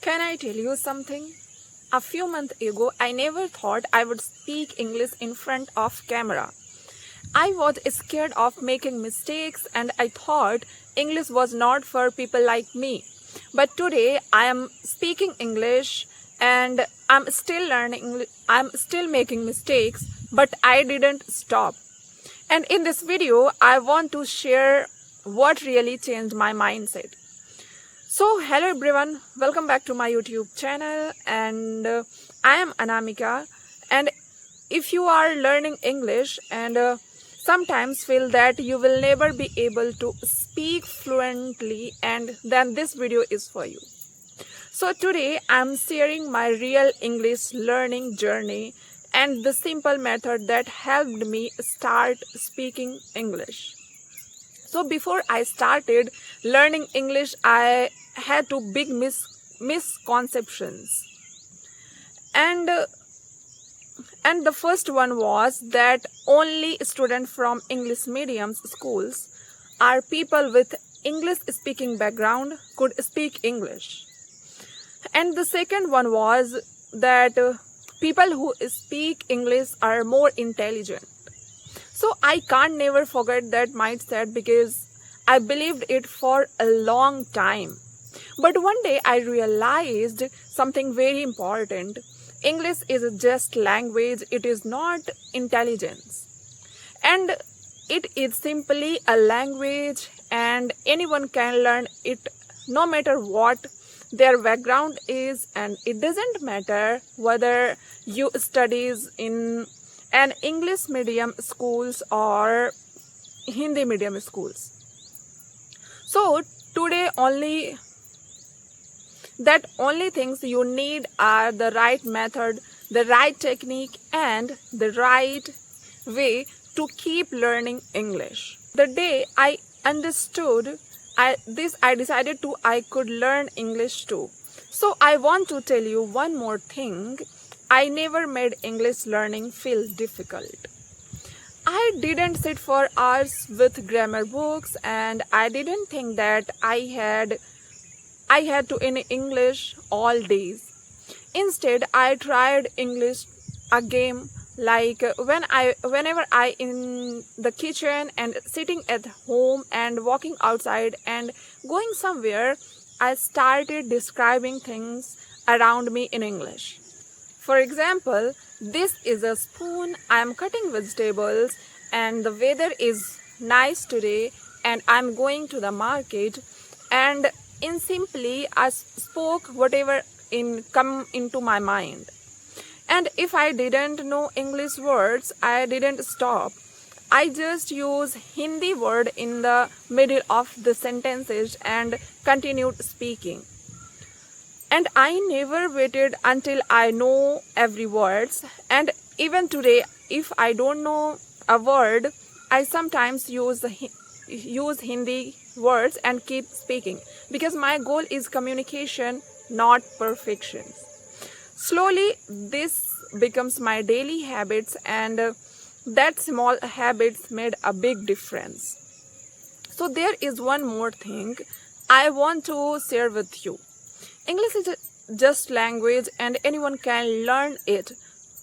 Can I tell you something? A few months ago, I never thought I would speak English in front of camera. I was scared of making mistakes and I thought English was not for people like me. But today I am speaking English and I'm still learning, I'm still making mistakes, but I didn't stop. And in this video, I want to share what really changed my mindset. So hello everyone, welcome back to my YouTube channel and I am Anamika, and if you are learning English and sometimes feel that you will never be able to speak fluently, and then this video is for you. So today I am sharing my real English learning journey and the simple method that helped me start speaking English. So before I started learning English, I had two big misconceptions. And the first one was that only students from English medium schools or people with English speaking background could speak English. And the second one was that people who speak English are more intelligent. So I can't never forget that mindset because I believed it for a long time. But one day I realized something very important. English is just language, it is not intelligence. And it is simply a language and anyone can learn it no matter what their background is, and it doesn't matter whether you studies in an English medium schools or Hindi medium schools. So today only things you need are the right method, the right technique and the right way to keep learning English. The day I understood this, I decided I could learn English too. So I want to tell you one more thing. I never made English learning feel difficult. I didn't sit for hours with grammar books and I didn't think that I had to in English all days. Instead, I tried English a game, like whenever I in the kitchen and sitting at home and walking outside and going somewhere, I started describing things around me in English. For example, this is a spoon, I am cutting vegetables and the weather is nice today and I am going to the market, and in simply I spoke whatever come into my mind. And if I didn't know English words, I didn't stop. I just used Hindi word in the middle of the sentences and continued speaking. And I never waited until I know every words. And even today, if I don't know a word, I sometimes use Hindi words and keep speaking because my goal is communication, not perfection. Slowly, this becomes my daily habits, and that small habits made a big difference. So there is one more thing I want to share with you. English is just language and anyone can learn it.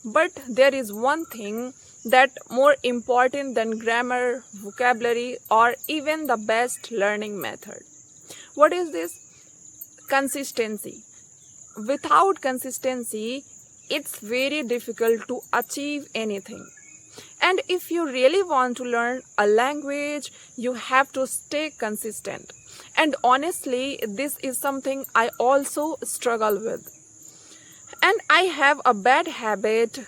But there is one thing that more important than grammar, vocabulary, or even the best learning method. What is this? Consistency. Without consistency, it's very difficult to achieve anything. And if you really want to learn a language, you have to stay consistent. And honestly, this is something I also struggle with. And I have a bad habit.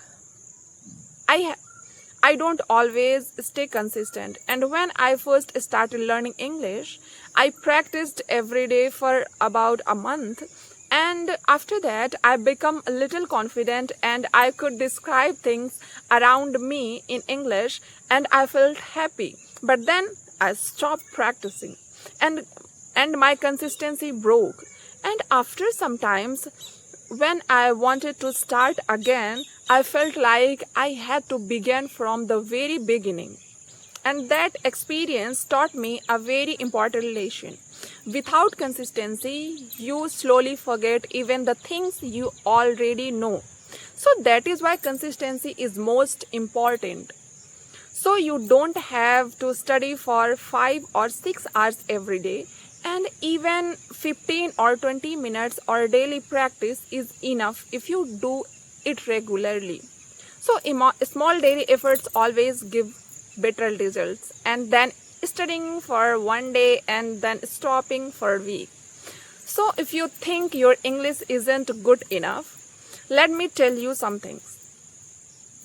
I don't always stay consistent. And when I first started learning English, I practiced every day for about a month. And after that, I became a little confident and I could describe things around me in English and I felt happy. But then I stopped practicing and my consistency broke. And after some times, when I wanted to start again, I felt like I had to begin from the very beginning. And that experience taught me a very important lesson. Without consistency, you slowly forget even the things you already know. So that is why consistency is most important. So you don't have to study for 5 or 6 hours every day, and even 15 or 20 minutes or daily practice is enough if you do it regularly. So small daily efforts always give better results, and then studying for one day and then stopping for a week. So if you think your English isn't good enough, let me tell you something.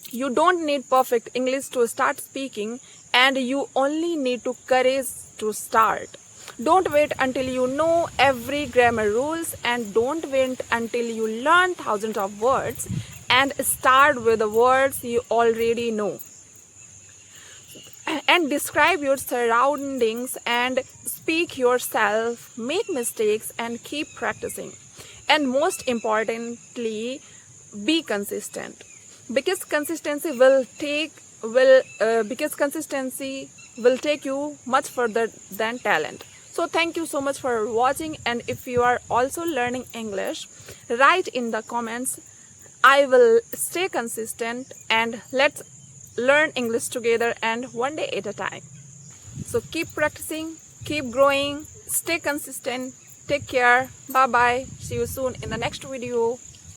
You don't need perfect English to start speaking, and you only need to courage to start. Don't wait until you know every grammar rules, and don't wait until you learn thousands of words, and start with the words you already know. And describe your surroundings and speak yourself, make mistakes and keep practicing. And most importantly, be consistent, because consistency will take you much further than talent. So thank you so much for watching, and if you are also learning English, write in the comments. I will stay consistent, and let's learn English together, and one day at a time. So keep practicing, keep growing, stay consistent. Take care. Bye bye. See you soon in the next video.